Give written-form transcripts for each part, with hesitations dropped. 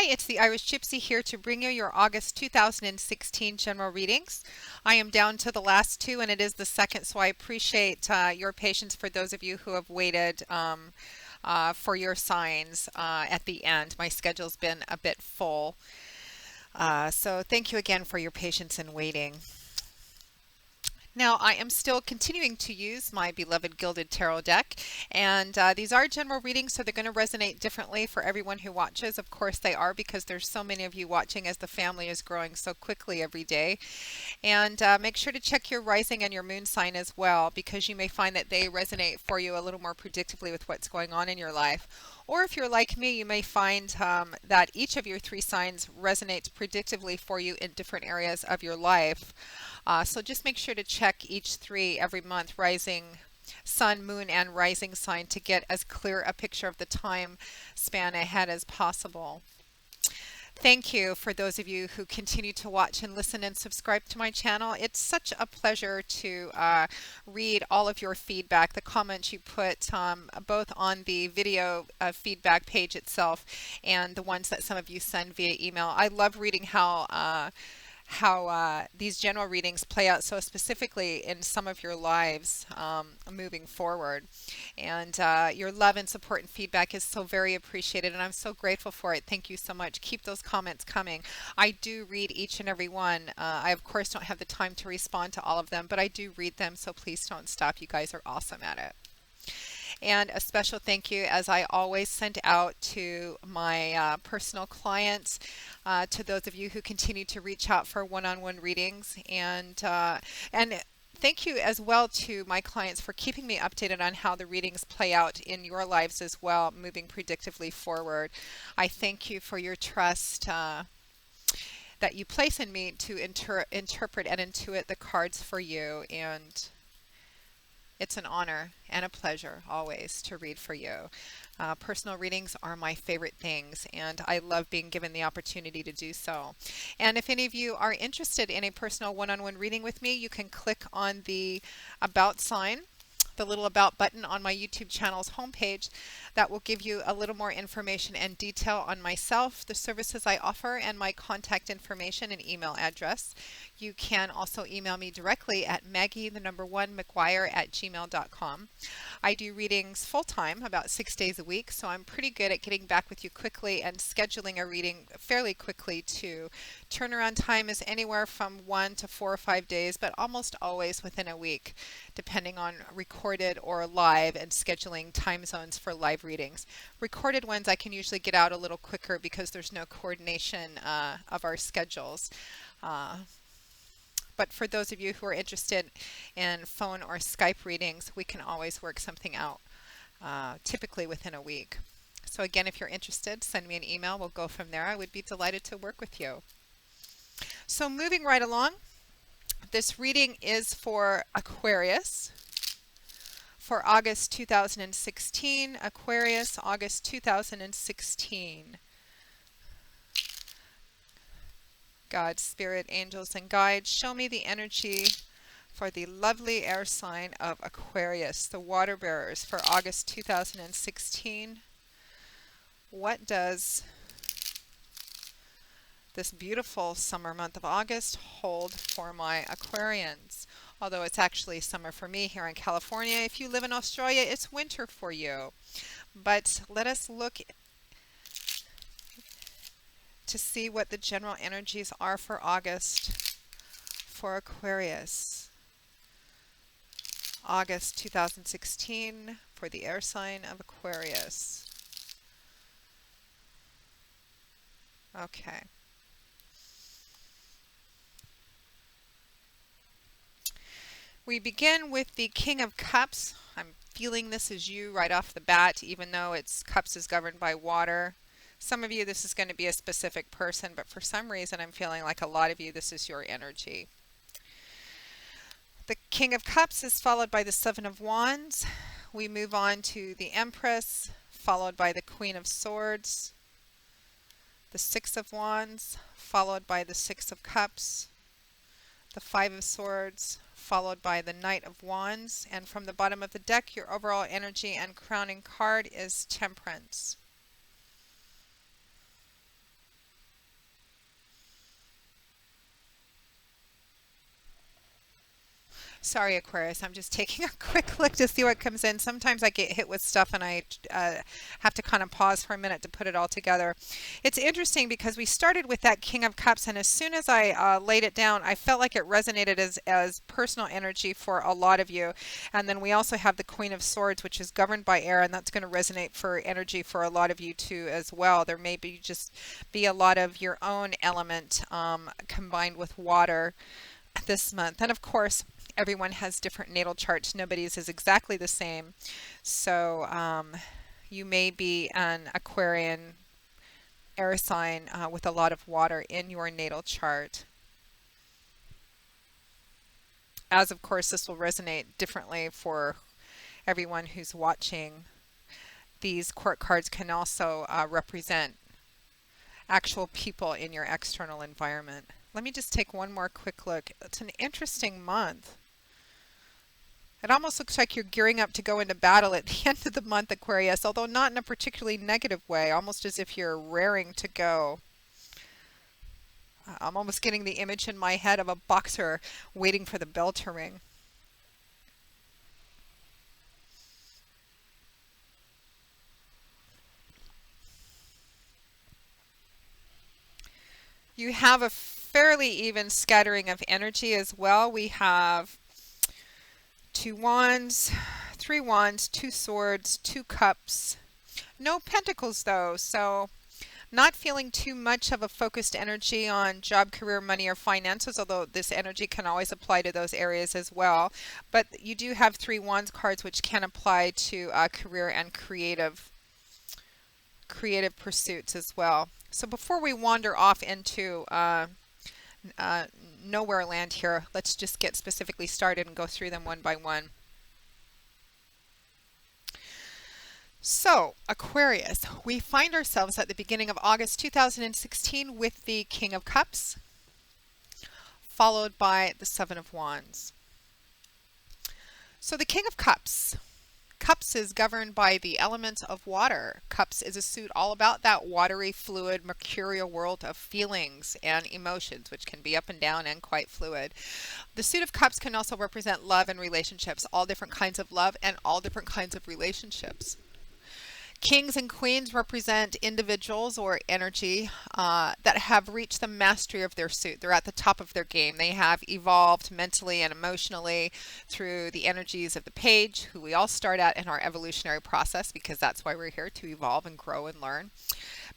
Hi, it's the Irish Gypsy here to bring you your August 2016 general readings. I am down to the last two, and it is the second, so I appreciate your patience for those of you who have waited for your signs at the end. My schedule's been a bit full, so thank you again for your patience in waiting. Now, I am still continuing to use my beloved Gilded Tarot deck, and these are general readings, so they're going to resonate differently for everyone who watches. Of course, they are, because there's so many of you watching as the family is growing so quickly every day. And make sure to check your rising and your moon sign as well, because you may find that they resonate for you a little more predictably with what's going on in your life. Or if you're like me, you may find that each of your three signs resonates predictably for you in different areas of your life. So just make sure to check each three every month, rising, sun, moon, and rising sign, to get as clear a picture of the time span ahead as possible. Thank you for those of you who continue to watch and listen and subscribe to my channel. It's such a pleasure to read all of your feedback, the comments you put both on the video feedback page itself and the ones that some of you send via email. I love reading how these general readings play out so specifically in some of your lives moving forward. And your love and support and feedback is so very appreciated, and I'm so grateful for it. Thank you so much. Keep those comments coming. I do read each and every one. I, of course, don't have the time to respond to all of them, but I do read them, so please don't stop. You guys are awesome at it. And a special thank you, as I always send out to my personal clients, to those of you who continue to reach out for one-on-one readings, and thank you as well to my clients for keeping me updated on how the readings play out in your lives as well, moving predictively forward. I thank you for your trust that you place in me to interpret and intuit the cards for you, and it's an honor and a pleasure always to read for you. Personal readings are my favorite things, and I love being given the opportunity to do so. And if any of you are interested in a personal one-on-one reading with me, you can click on the About sign, the little About button on my YouTube channel's homepage. That will give you a little more information and detail on myself, the services I offer, and my contact information and email address. You can also email me directly at maggie1mcguire@gmail.com. I do readings full-time, about 6 days a week, so I'm pretty good at getting back with you quickly and scheduling a reading fairly quickly too. Turnaround time is anywhere from 1 to 4 or 5 days, but almost always within a week, depending on recorded or live, and scheduling time zones for live readings. Recorded ones I can usually get out a little quicker because there's no coordination of our schedules. But for those of you who are interested in phone or Skype readings, we can always work something out, typically within a week. So again, if you're interested, send me an email. We'll go from there. I would be delighted to work with you. So moving right along, this reading is for Aquarius for August 2016. Aquarius, August 2016. God, Spirit, angels, and guides, show me the energy for the lovely air sign of Aquarius, the water bearers, for August 2016. What does this beautiful summer month of August hold for my Aquarians? Although it's actually summer for me here in California. If you live in Australia, it's winter for you. But let us look to see what the general energies are for August for Aquarius. August 2016 for the air sign of Aquarius. Okay. We begin with the King of Cups. I'm feeling this is you right off the bat, even though Cups is governed by water. Some of you, this is going to be a specific person, but for some reason I'm feeling like a lot of you, this is your energy. The King of Cups is followed by the Seven of Wands. We move on to the Empress, followed by the Queen of Swords, the Six of Wands, followed by the Six of Cups, the Five of Swords, followed by the Knight of Wands. And from the bottom of the deck, your overall energy and crowning card is Temperance. Sorry, Aquarius. I'm just taking a quick look to see what comes in. Sometimes I get hit with stuff and I have to kind of pause for a minute to put it all together. It's interesting because we started with that King of Cups, and as soon as I laid it down, I felt like it resonated as personal energy for a lot of you. And then we also have the Queen of Swords, which is governed by air, and that's going to resonate for energy for a lot of you too as well. There may be a lot of your own element combined with water this month. And of course, everyone has different natal charts. Nobody's is exactly the same. So you may be an Aquarian air sign with a lot of water in your natal chart. As of course, this will resonate differently for everyone who's watching. These court cards can also represent actual people in your external environment. Let me just take one more quick look. It's an interesting month. It almost looks like you're gearing up to go into battle at the end of the month, Aquarius, although not in a particularly negative way, almost as if you're raring to go. I'm almost getting the image in my head of a boxer waiting for the bell to ring. You have a fairly even scattering of energy as well. We have 2 wands, 3 wands, 2 swords, 2 cups. No pentacles though, so not feeling too much of a focused energy on job, career, money, or finances, although this energy can always apply to those areas as well. But you do have 3 wands cards, which can apply to career and creative pursuits as well. So before we wander off into nowhere land here, let's just get specifically started and go through them one by one. So, Aquarius, we find ourselves at the beginning of August 2016 with the King of Cups, followed by the Seven of Wands. So the King of Cups. Cups is governed by the element of water. Cups is a suit all about that watery, fluid, mercurial world of feelings and emotions, which can be up and down and quite fluid. The suit of cups can also represent love and relationships, all different kinds of love and all different kinds of relationships. Kings and queens represent individuals or energy that have reached the mastery of their suit. They're at the top of their game. They have evolved mentally and emotionally through the energies of the page, who we all start at in our evolutionary process, because that's why we're here, to evolve and grow and learn.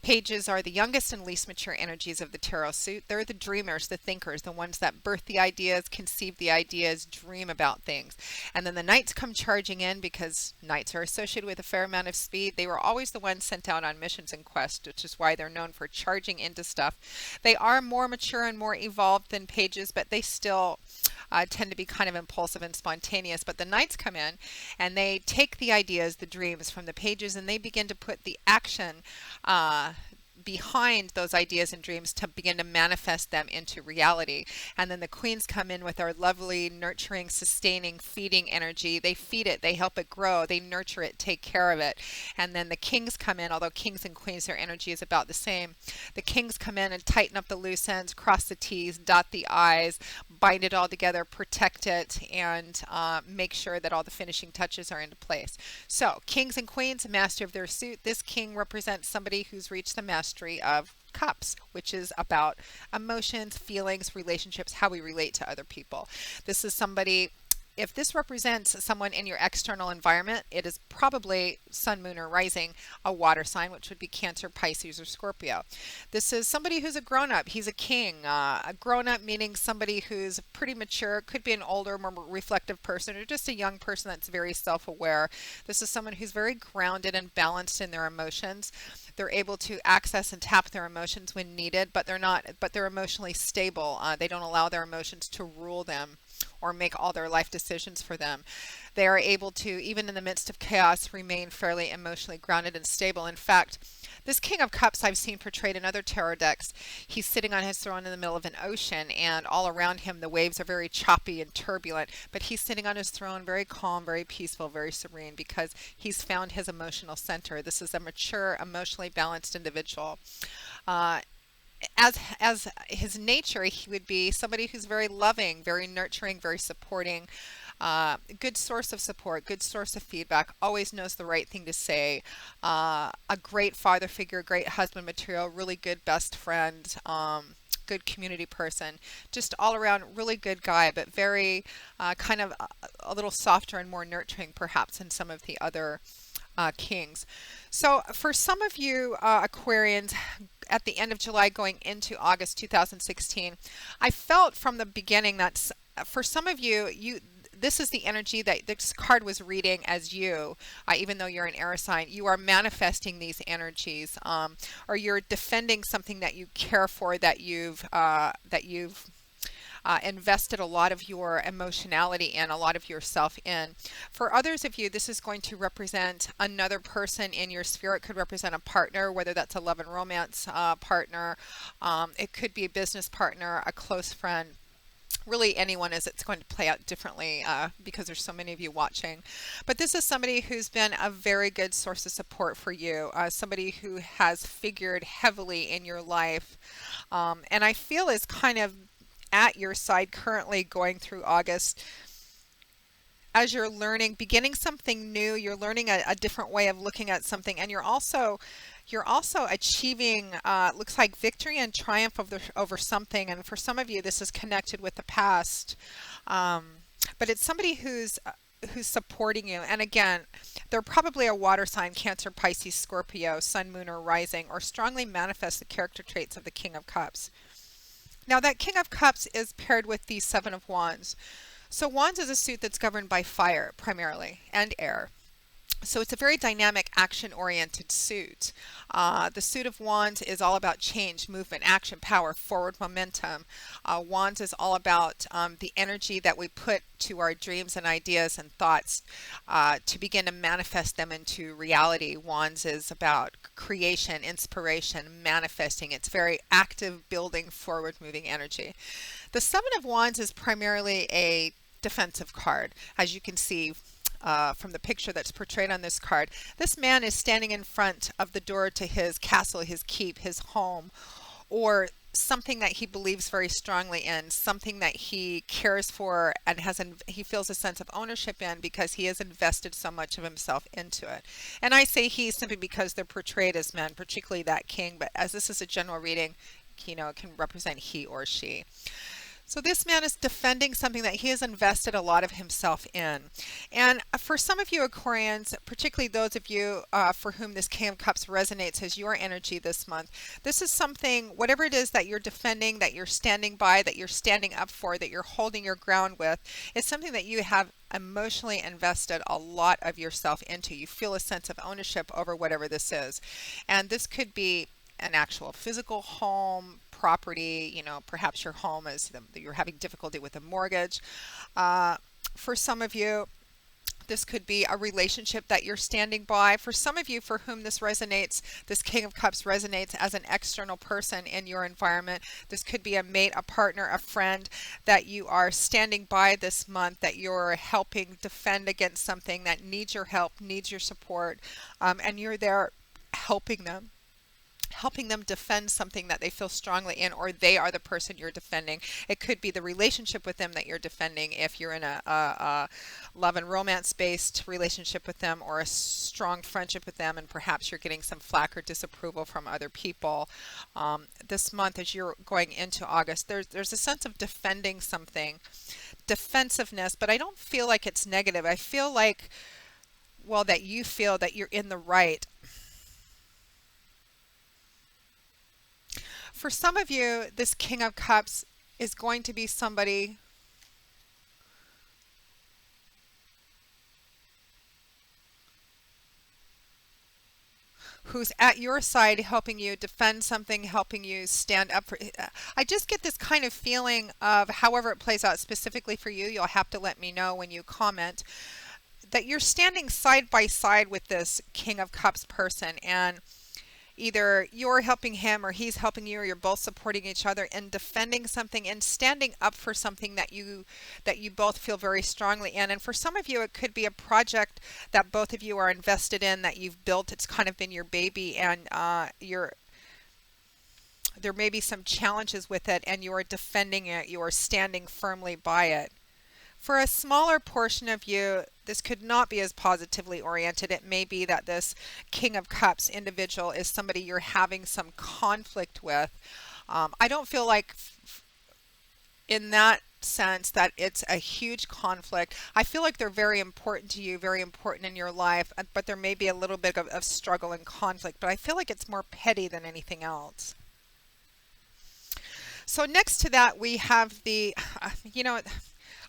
Pages are the youngest and least mature energies of the tarot suit. They're the dreamers, the thinkers, the ones that birth the ideas, conceive the ideas, dream about things. And then the knights come charging in, because knights are associated with a fair amount of speed. They were always the ones sent out on missions and quests, which is why they're known for charging into stuff. They are more mature and more evolved than pages, but they still tend to be kind of impulsive and spontaneous. But the knights come in and they take the ideas, the dreams from the pages, and they begin to put the action behind those ideas and dreams to begin to manifest them into reality. And then the queens come in with our lovely, nurturing, sustaining, feeding energy. They feed it, they help it grow, they nurture it, take care of it. And then the kings come in, although kings and queens, their energy is about the same. The kings come in and tighten up the loose ends, cross the T's, dot the I's, bind it all together, protect it, and make sure that all the finishing touches are into place. So, kings and queens, master of their suit. This king represents somebody who's reached the mastery of cups, which is about emotions, feelings, relationships, how we relate to other people. This is somebody, if this represents someone in your external environment, it is probably sun, moon, or rising, a water sign, which would be Cancer, Pisces, or Scorpio. This is somebody who's a grown-up. He's a king. A grown-up meaning somebody who's pretty mature, could be an older, more reflective person, or just a young person that's very self-aware. This is someone who's very grounded and balanced in their emotions. They're able to access and tap their emotions when needed, but they're emotionally stable. They don't allow their emotions to rule them or make all their life decisions for them. They are able to, even in the midst of chaos, remain fairly emotionally grounded and stable. In fact, this King of Cups I've seen portrayed in other tarot decks. He's sitting on his throne in the middle of an ocean, and all around him the waves are very choppy and turbulent, but he's sitting on his throne very calm, very peaceful, very serene, because he's found his emotional center. This is a mature, emotionally balanced individual. as his nature, he would be somebody who's very loving, very nurturing, very supporting, good source of support, good source of feedback, always knows the right thing to say, a great father figure, great husband material, really good best friend, good community person, just all around really good guy, but very kind of a little softer and more nurturing perhaps than some of the other kings. So for some of you Aquarians, at the end of July going into August 2016, I felt from the beginning that for some of you, this is the energy that this card was reading as you, even though you're an air sign, you are manifesting these energies, or you're defending something that you care for, that you've invested a lot of your emotionality in, a lot of yourself in. For others of you, this is going to represent another person in your sphere. It could represent a partner, whether that's a love and romance partner. It could be a business partner, a close friend. Really anyone, as it's going to play out differently because there's so many of you watching. But this is somebody who's been a very good source of support for you, somebody who has figured heavily in your life, and I feel is kind of at your side currently going through August as you're learning, beginning something new. You're learning a different way of looking at something, and you're also achieving looks like victory and triumph over something. And for some of you, this is connected with the past, but it's somebody who's supporting you. And again, they're probably a water sign: Cancer, Pisces, Scorpio, Sun, Moon, or Rising, or strongly manifest the character traits of the King of Cups. Now that King of Cups is paired with the Seven of Wands. So Wands is a suit that's governed by fire primarily and air. So it's a very dynamic, action-oriented suit. The suit of Wands is all about change, movement, action, power, forward momentum. Wands is all about the energy that we put to our dreams and ideas and thoughts to begin to manifest them into reality. Wands is about creation, inspiration, manifesting. It's very active, building, forward-moving energy. The Seven of Wands is primarily a defensive card, as you can see from the picture that's portrayed on this card. This man is standing in front of the door to his castle, his keep, his home, or something that he believes very strongly in, something that he cares for and he feels a sense of ownership in because he has invested so much of himself into it. And I say he simply because they're portrayed as men, particularly that king, but as this is a general reading, it can represent he or she. So this man is defending something that he has invested a lot of himself in. And for some of you Aquarians, particularly those of you for whom this King of Cups resonates as your energy this month, this is something, whatever it is that you're defending, that you're standing by, that you're standing up for, that you're holding your ground with, it's something that you have emotionally invested a lot of yourself into. You feel a sense of ownership over whatever this is. And this could be an actual physical home, property, perhaps your home is, you're having difficulty with a mortgage. For some of you, this could be a relationship that you're standing by. For some of you for whom this resonates, this King of Cups resonates as an external person in your environment. This could be a mate, a partner, a friend that you are standing by this month, that you're helping defend against something that needs your help, needs your support, and you're there helping them defend something that they feel strongly in, or they are the person you're defending. It could be the relationship with them that you're defending if you're in a love and romance based relationship with them, or a strong friendship with them, and perhaps you're getting some flack or disapproval from other people. This month, as you're going into August, there's a sense of defending something, defensiveness, but I don't feel like it's negative. I feel like, well, that you feel that you're in the right. For some of you, this King of Cups is going to be somebody who's at your side, helping you defend something, helping you stand up for. I just get this kind of feeling of, however it plays out specifically for you, you'll have to let me know when you comment, that you're standing side by side with this King of Cups person, and either you're helping him or he's helping you, or you're both supporting each other in defending something and standing up for something that you both feel very strongly in. And for some of you, it could be a project that both of you are invested in, that you've built. It's kind of been your baby, and there may be some challenges with it, and you are defending it, you are standing firmly by it. For a smaller portion of you, this could not be as positively oriented. It may be that this King of Cups individual is somebody you're having some conflict with. I don't feel like in that sense that it's a huge conflict. I feel like they're very important to you, very important in your life, but there may be a little bit of struggle and conflict, but I feel like it's more petty than anything else. So next to that, we have the,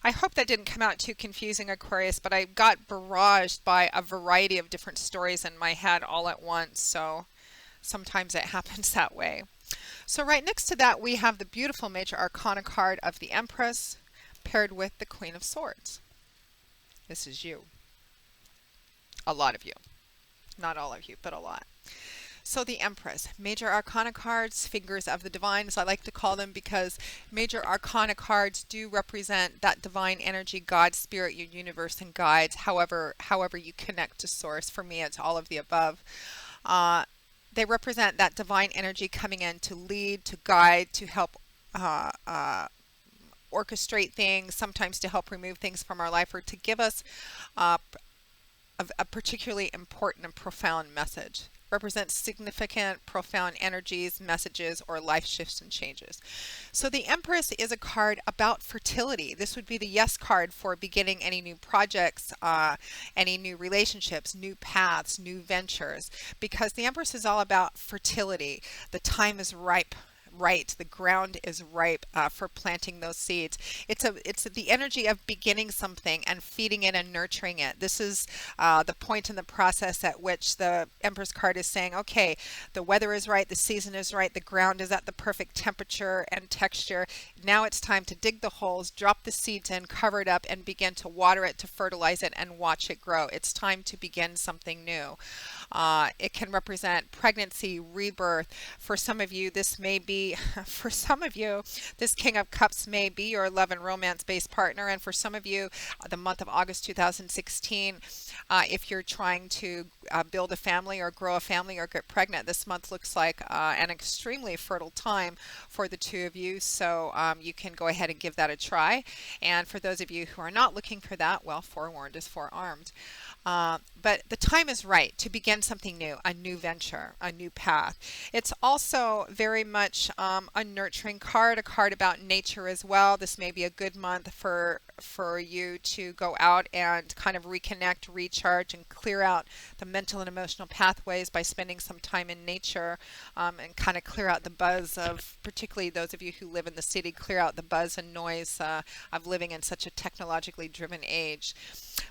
I hope that didn't come out too confusing, Aquarius, but I got barraged by a variety of different stories in my head all at once, so sometimes it happens that way. So right next to that, we have the beautiful Major Arcana card of the Empress paired with the Queen of Swords. This is you. A lot of you. Not all of you, but a lot. So the Empress, Major Arcana cards, fingers of the divine, as I like to call them, because Major Arcana cards do represent that divine energy, God, spirit, your universe, and guides, however you connect to source. For me, it's all of the above. They represent that divine energy coming in to lead, to guide, to help orchestrate things, sometimes to help remove things from our life, or to give us a particularly important and profound message. Represents significant, profound energies, messages, or life shifts and changes. So the Empress is a card about fertility. This would be the yes card for beginning any new projects, any new relationships, new paths, new ventures, because the Empress is all about fertility. The time is ripe. Right, the ground is ripe for planting those seeds. It's the energy of beginning something and feeding it and nurturing it. This is the point in the process at which the Empress card is saying, okay, the weather is right, the season is right, the ground is at the perfect temperature and texture. Now it's time to dig the holes, drop the seeds in, cover it up, and begin to water it, to fertilize it, and watch it grow. It's time to begin something new. It can represent pregnancy, rebirth. For some of you, this King of Cups may be your love and romance-based partner. And for some of you, the month of August 2016, if you're trying to build a family or grow a family or get pregnant, this month looks like an extremely fertile time for the two of you. So you can go ahead and give that a try. And for those of you who are not looking for that, well, forewarned is forearmed. But the time is right to begin something new, a new venture, a new path. It's also very much a nurturing card, a card about nature as well. This may be a good month for you to go out and kind of reconnect, recharge, and clear out the mental and emotional pathways by spending some time in nature, and kind of clear out the buzz of, particularly those of you who live in the city, clear out the buzz and noise of living in such a technologically driven age.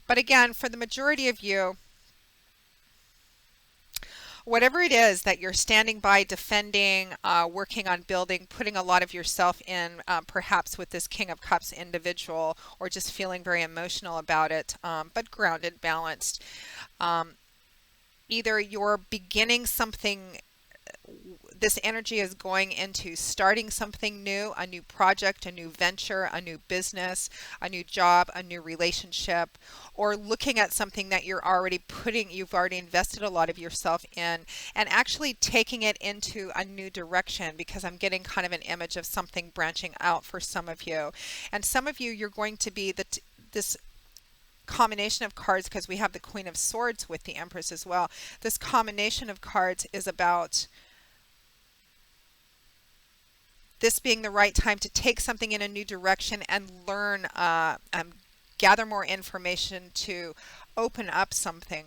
But again, for the majority of you, whatever it is that you're standing by, defending, working on building, putting a lot of yourself in, perhaps with this King of Cups individual, or just feeling very emotional about it, but grounded, balanced. Either you're beginning something, this energy is going into starting something new, a new project, a new venture, a new business, a new job, a new relationship, or looking at something that you've already invested a lot of yourself in, and actually taking it into a new direction, because I'm getting kind of an image of something branching out for some of you. And some of you, you're going to be this combination of cards, because we have the Queen of Swords with the Empress as well. This combination of cards is about this being the right time to take something in a new direction and learn, gather more information to open up something,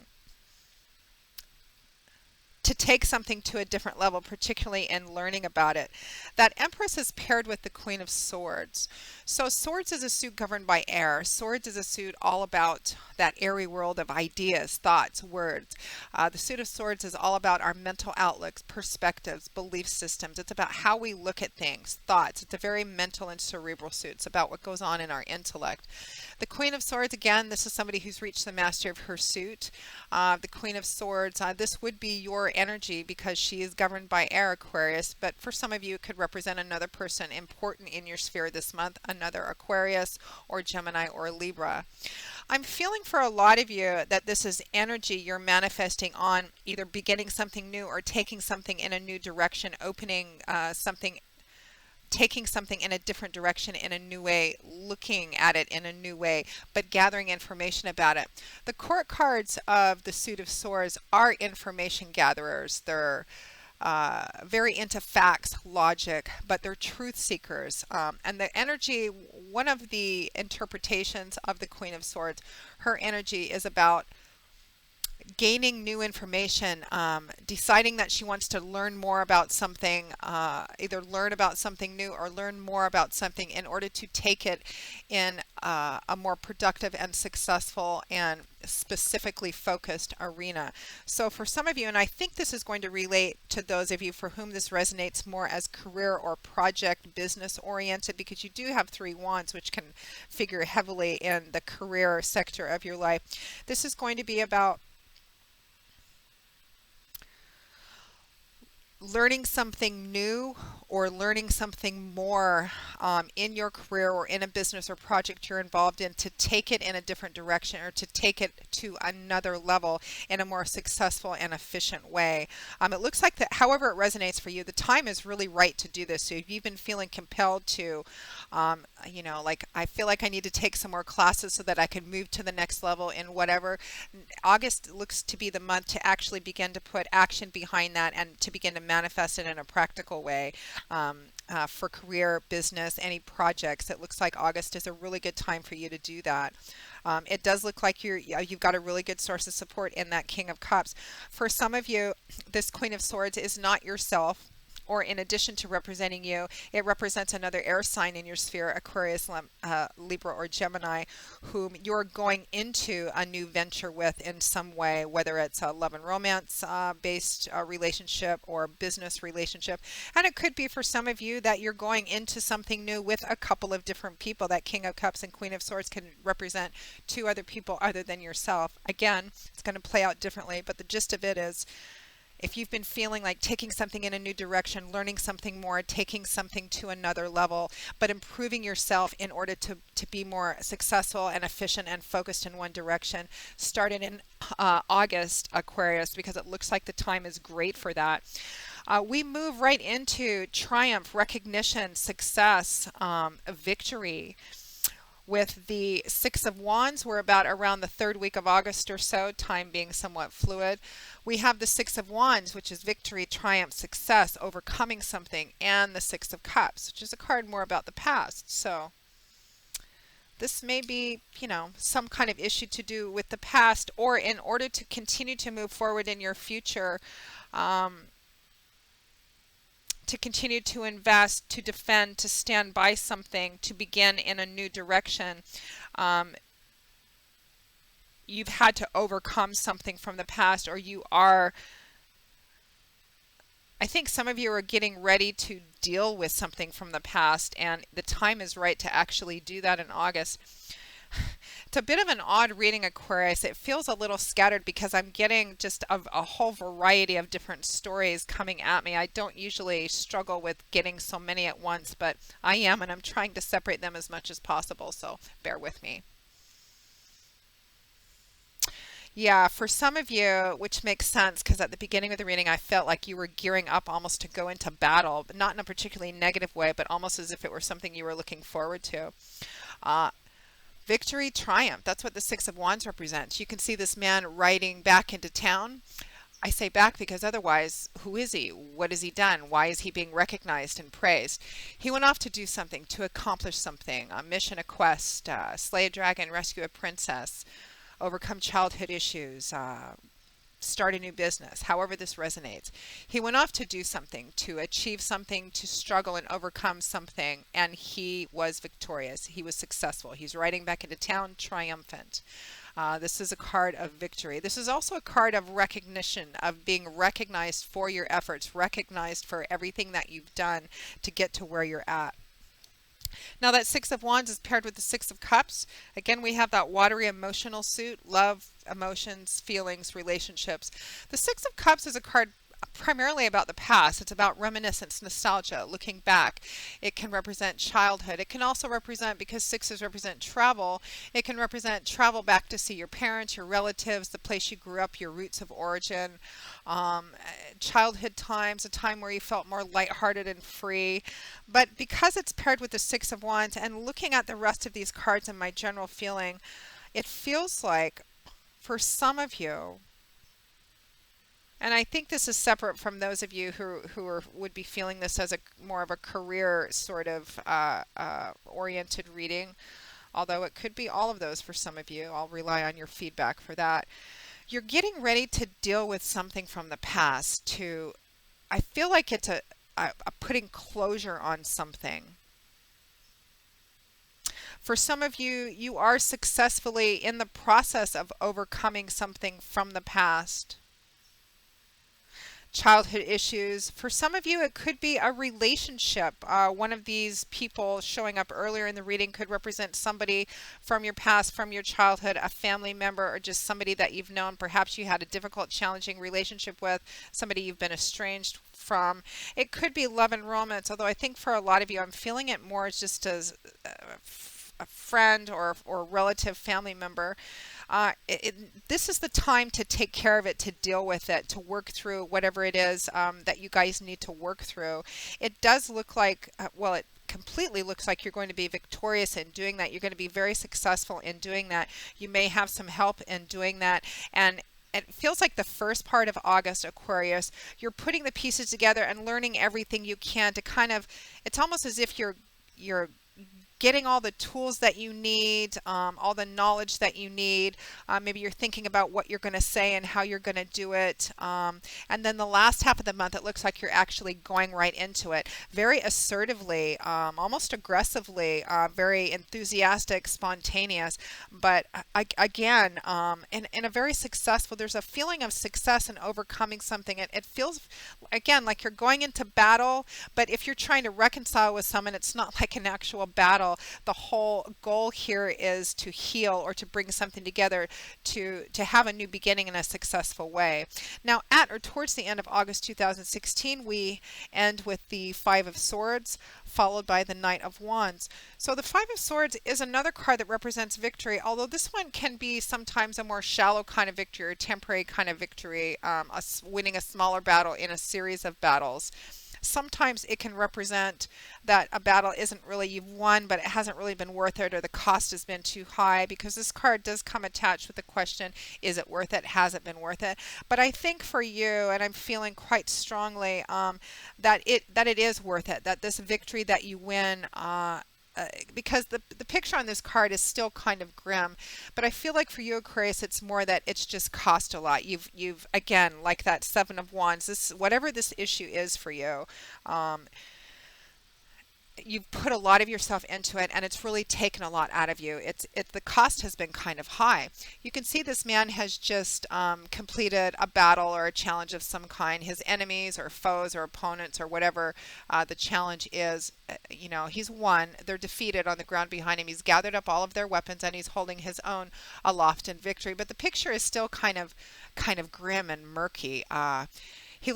to take something to a different level, particularly in learning about it. That Empress is paired with the Queen of Swords. So Swords is a suit governed by air. Swords is a suit all about that airy world of ideas, thoughts, words. The suit of Swords is all about our mental outlooks, perspectives, belief systems. It's about how we look at things, thoughts. It's a very mental and cerebral suit. It's about what goes on in our intellect. The Queen of Swords, again, this is somebody who's reached the mastery of her suit. The Queen of Swords, this would be your energy, because she is governed by air, Aquarius, but for some of you it could represent another person important in your sphere this month, another Aquarius or Gemini or Libra. I'm feeling for a lot of you that this is energy you're manifesting on either beginning something new or taking something in a new direction, opening something, taking something in a different direction in a new way, looking at it in a new way, but gathering information about it. The court cards of the Suit of Swords are information gatherers. They're very into facts, logic, but they're truth seekers. And the energy, one of the interpretations of the Queen of Swords, her energy is about gaining new information, deciding that she wants to learn more about something, either learn about something new or learn more about something in order to take it in a more productive and successful and specifically focused arena. So for some of you, and I think this is going to relate to those of you for whom this resonates more as career or project business oriented, because you do have 3 wands, which can figure heavily in the career sector of your life. This is going to be about learning something new or learning something more in your career or in a business or project you're involved in, to take it in a different direction or to take it to another level in a more successful and efficient way. It looks like that, however it resonates for you, the time is really right to do this. So if you've been feeling compelled to, like, I feel like I need to take some more classes so that I can move to the next level in whatever, August looks to be the month to actually begin to put action behind that and to begin to manifest it in a practical way. For career, business, any projects, it looks like August is a really good time for you to do that. It does look like you've got a really good source of support in that King of Cups. For some of you, this Queen of Swords is not yourself, or in addition to representing you, it represents another air sign in your sphere, Aquarius, Libra, or Gemini, whom you're going into a new venture with in some way, whether it's a love and romance based relationship or business relationship. And it could be for some of you that you're going into something new with a couple of different people. That King of Cups and Queen of Swords can represent 2 other people other than yourself. Again, it's going to play out differently, but the gist of it is, if you've been feeling like taking something in a new direction, learning something more, taking something to another level, but improving yourself in order to be more successful and efficient and focused in one direction, started in August, Aquarius, because it looks like the time is great for that. We move right into triumph, recognition, success, victory. With the 6 of Wands, we're about around the 3rd week of August or so, time being somewhat fluid. We have the 6 of Wands, which is victory, triumph, success, overcoming something, and the 6 of Cups, which is a card more about the past. So this may be, some kind of issue to do with the past, or in order to continue to move forward in your future, to continue to invest, to defend, to stand by something, to begin in a new direction. You've had to overcome something from the past, or you are, I think some of you are getting ready to deal with something from the past, and the time is right to actually do that in August. It's a bit of an odd reading, Aquarius. It feels a little scattered because I'm getting just a whole variety of different stories coming at me. I don't usually struggle with getting so many at once, but I am, and I'm trying to separate them as much as possible, so bear with me. Yeah, for some of you, which makes sense, because at the beginning of the reading I felt like you were gearing up almost to go into battle, but not in a particularly negative way, but almost as if it were something you were looking forward to. Victory, triumph, that's what the 6 of Wands represents. You can see this man riding back into town. I say back because otherwise, who is he? What has he done? Why is he being recognized and praised? He went off to do something, to accomplish something, a mission, a quest, slay a dragon, rescue a princess, overcome childhood issues, start a new business, however this resonates. He went off to do something, to achieve something, to struggle and overcome something, and he was victorious. He was successful. He's riding back into town triumphant. This is a card of victory. This is also a card of recognition, of being recognized for your efforts, recognized for everything that you've done to get to where you're at. Now that 6 of Wands is paired with the 6 of Cups. Again, we have that watery emotional suit, love, emotions, feelings, relationships. The 6 of Cups is a card primarily about the past. It's about reminiscence, nostalgia, looking back. It can represent childhood. It can also represent, because sixes represent travel, it can represent travel back to see your parents, your relatives, the place you grew up, your roots of origin, um, childhood times, a time where you felt more lighthearted and free. But because it's paired with the Six of Wands, and looking at the rest of these cards and my general feeling, it feels like for some of you, and I think this is separate from those of you would be feeling this as a more of a career sort of oriented reading, although it could be all of those for some of you. I'll rely on your feedback for that. You're getting ready to deal with something from the past. I feel like it's a putting closure on something. For some of you, you are successfully in the process of overcoming something from the past. Childhood issues. For some of you, it could be a relationship. One of these people showing up earlier in the reading could represent somebody from your past, from your childhood, a family member, or just somebody that you've known. Perhaps you had a difficult, challenging relationship with, somebody you've been estranged from. It could be love and romance, although I think for a lot of you, I'm feeling it more as just as a friend or relative family member. This is the time to take care of it, to deal with it, to work through whatever it is that you guys need to work through. It does look like, well, it completely looks like you're going to be victorious in doing that. You're going to be very successful in doing that. You may have some help in doing that. And it feels like the first part of August, Aquarius, you're putting the pieces together and learning everything you can to kind of, it's almost as if you're getting all the tools that you need, all the knowledge that you need. Maybe you're thinking about what you're going to say and how you're going to do it. And then the last half of the month, it looks like you're actually going right into it. Very assertively, almost aggressively, very enthusiastic, spontaneous. But again, in a very successful, there's a feeling of success in overcoming something. It feels, again, like you're going into battle, but if you're trying to reconcile with someone, it's not like an actual battle. The whole goal here is to heal or to bring something together to have a new beginning in a successful way. Now, at or towards the end of August 2016, we end with the Five of Swords, followed by the Knight of Wands. So the Five of Swords is another card that represents victory, although this one can be sometimes a more shallow kind of victory or temporary kind of victory, winning a smaller battle in a series of battles. Sometimes it can represent that a battle isn't really, you've won, but it hasn't really been worth it, or the cost has been too high, because this card does come attached with the question, is it worth it? Has it been worth it? But I think for you, and I'm feeling quite strongly that it is worth it, that this victory that you win, because the picture on this card is still kind of grim, but I feel like for you, Aquarius, it's more that it's just cost a lot. You've again, like that Seven of Wands, this, whatever this issue is for you, you've put a lot of yourself into it, and it's really taken a lot out of you. The cost has been kind of high. You can see this man has just completed a battle or a challenge of some kind. His enemies or foes or opponents or whatever the challenge is, he's won. They're defeated on the ground behind him. He's gathered up all of their weapons and he's holding his own aloft in victory. But the picture is still kind of grim and murky. He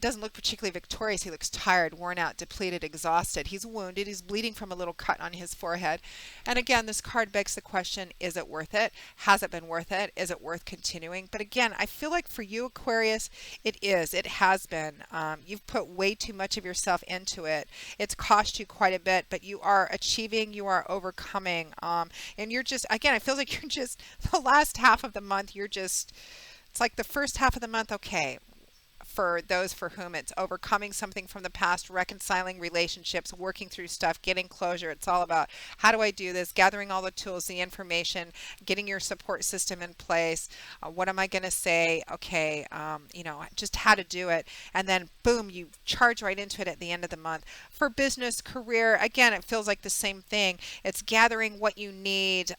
doesn't look particularly victorious. He looks tired, worn out, depleted, exhausted. He's wounded. He's bleeding from a little cut on his forehead. And again, this card begs the question, is it worth it? Has it been worth it? Is it worth continuing? But again, I feel like for you, Aquarius, it is. It has been. You've put way too much of yourself into it. It's cost you quite a bit, but you are achieving, you are overcoming. And you're just, again, it feels like you're just, the last half of the month, it's like the first half of the month, okay. For those for whom it's overcoming something from the past, reconciling relationships, working through stuff, getting closure. It's all about, how do I do this? Gathering all the tools, the information, getting your support system in place. What am I going to say? Okay, just how to do it. And then boom, you charge right into it at the end of the month. For business, career, again, it feels like the same thing. It's gathering what you need.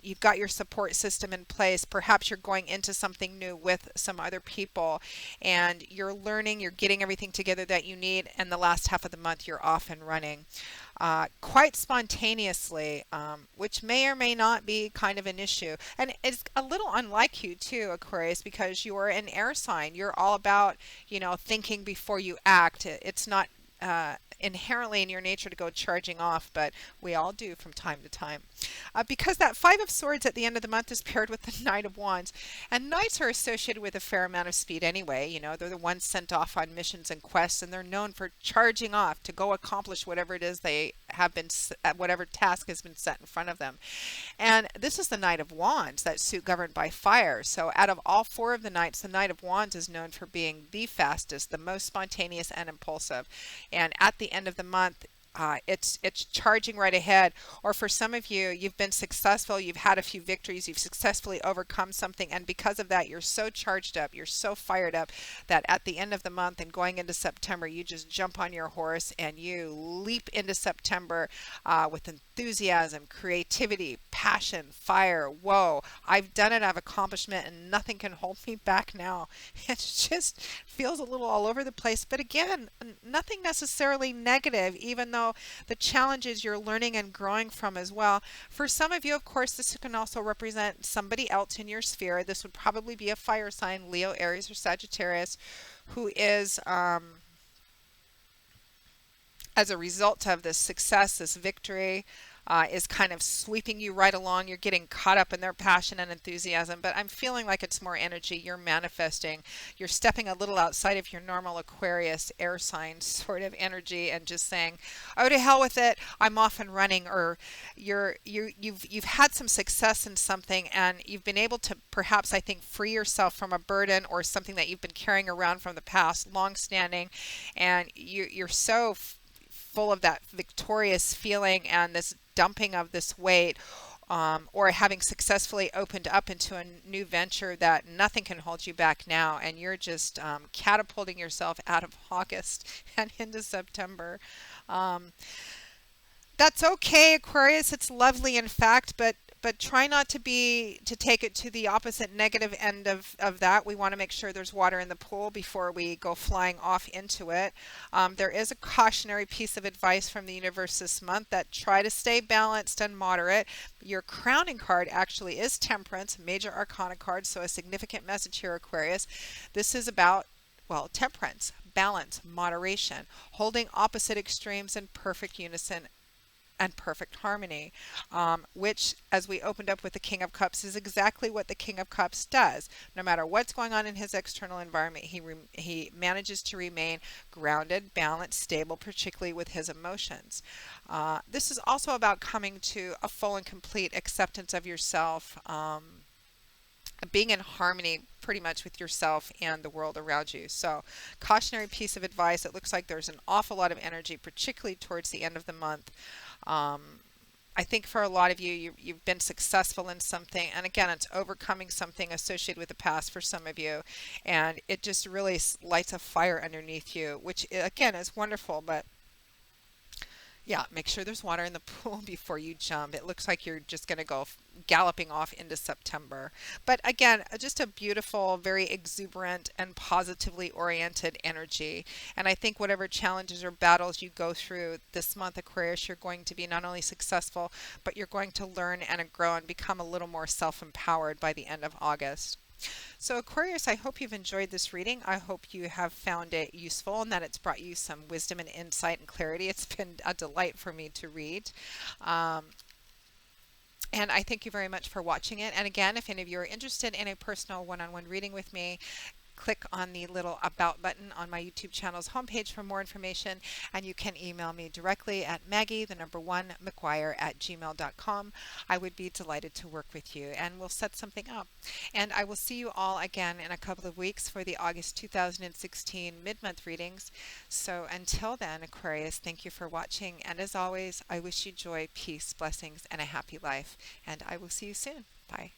You've got your support system in place. Perhaps you're going into something new with some other people, and you're learning, you're getting everything together that you need, and the last half of the month you're off and running quite spontaneously, which may or may not be kind of an issue. And it's a little unlike you too, Aquarius, because you're an air sign. You're all about, thinking before you act. It's not inherently in your nature to go charging off, but we all do from time to time. Because that Five of Swords at the end of the month is paired with the Knight of Wands, and Knights are associated with a fair amount of speed anyway. They're the ones sent off on missions and quests, and they're known for charging off to go accomplish whatever it is they have been, whatever task has been set in front of them. And this is the Knight of Wands, that suit governed by fire. So out of all four of the Knights, the Knight of Wands is known for being the fastest, the most spontaneous and impulsive. And at the end of the month, it's charging right ahead. Or for some of you, you've been successful, you've had a few victories, you've successfully overcome something, and because of that, you're so charged up, you're so fired up that at the end of the month and going into September, you just jump on your horse and you leap into September with enthusiasm, creativity, passion, fire. Whoa, I've done it, I've accomplished it, and nothing can hold me back now. It just feels a little all over the place, but again, nothing necessarily negative, even though the challenges you're learning and growing from as well. For some of you, of course, this can also represent somebody else in your sphere. This would probably be a fire sign, Leo, Aries, or Sagittarius, who is, as a result of this success, this victory, is kind of sweeping you right along. You're getting caught up in their passion and enthusiasm, but I'm feeling like it's more energy. You're manifesting. You're stepping a little outside of your normal Aquarius air sign sort of energy and just saying, "Oh, to hell with it! I'm off and running." Or you've had some success in something, and you've been able to perhaps, I think, free yourself from a burden or something that you've been carrying around from the past, long-standing, and you're so full of that victorious feeling and this dumping of this weight, or having successfully opened up into a new venture that nothing can hold you back now, and you're just catapulting yourself out of August and into September. That's okay, Aquarius. It's lovely, in fact, but try not to take it to the opposite negative end of that. We want to make sure there's water in the pool before we go flying off into it. There is a cautionary piece of advice from the universe this month that try to stay balanced and moderate. Your crowning card actually is Temperance, major arcana card, so a significant message here, Aquarius. This is about, well, temperance, balance, moderation, holding opposite extremes in perfect unison and perfect harmony, which, as we opened up with the King of Cups, is exactly what the King of Cups does. No matter what's going on in his external environment, he manages to remain grounded, balanced, stable, particularly with his emotions. This is also about coming to a full and complete acceptance of yourself, being in harmony pretty much with yourself and the world around you. So, cautionary piece of advice. It looks like there's an awful lot of energy, particularly towards the end of the month. I think for a lot of you've been successful in something, and again, it's overcoming something associated with the past for some of you, and it just really lights a fire underneath you, which again is wonderful. But yeah, make sure there's water in the pool before you jump. It looks like you're just going to go galloping off into September. But again, just a beautiful, very exuberant and positively oriented energy. And I think whatever challenges or battles you go through this month, Aquarius, you're going to be not only successful, but you're going to learn and grow and become a little more self-empowered by the end of August. So Aquarius, I hope you've enjoyed this reading. I hope you have found it useful and that it's brought you some wisdom and insight and clarity. It's been a delight for me to read. And I thank you very much for watching it. And again, if any of you are interested in a personal one-on-one reading with me, click on the little About button on my YouTube channel's homepage for more information, and you can email me directly at Maggie1McGuire@gmail.com. I would be delighted to work with you, and we'll set something up. And I will see you all again in a couple of weeks for the August 2016 mid-month readings. So until then, Aquarius, thank you for watching, and as always, I wish you joy, peace, blessings, and a happy life, and I will see you soon. Bye.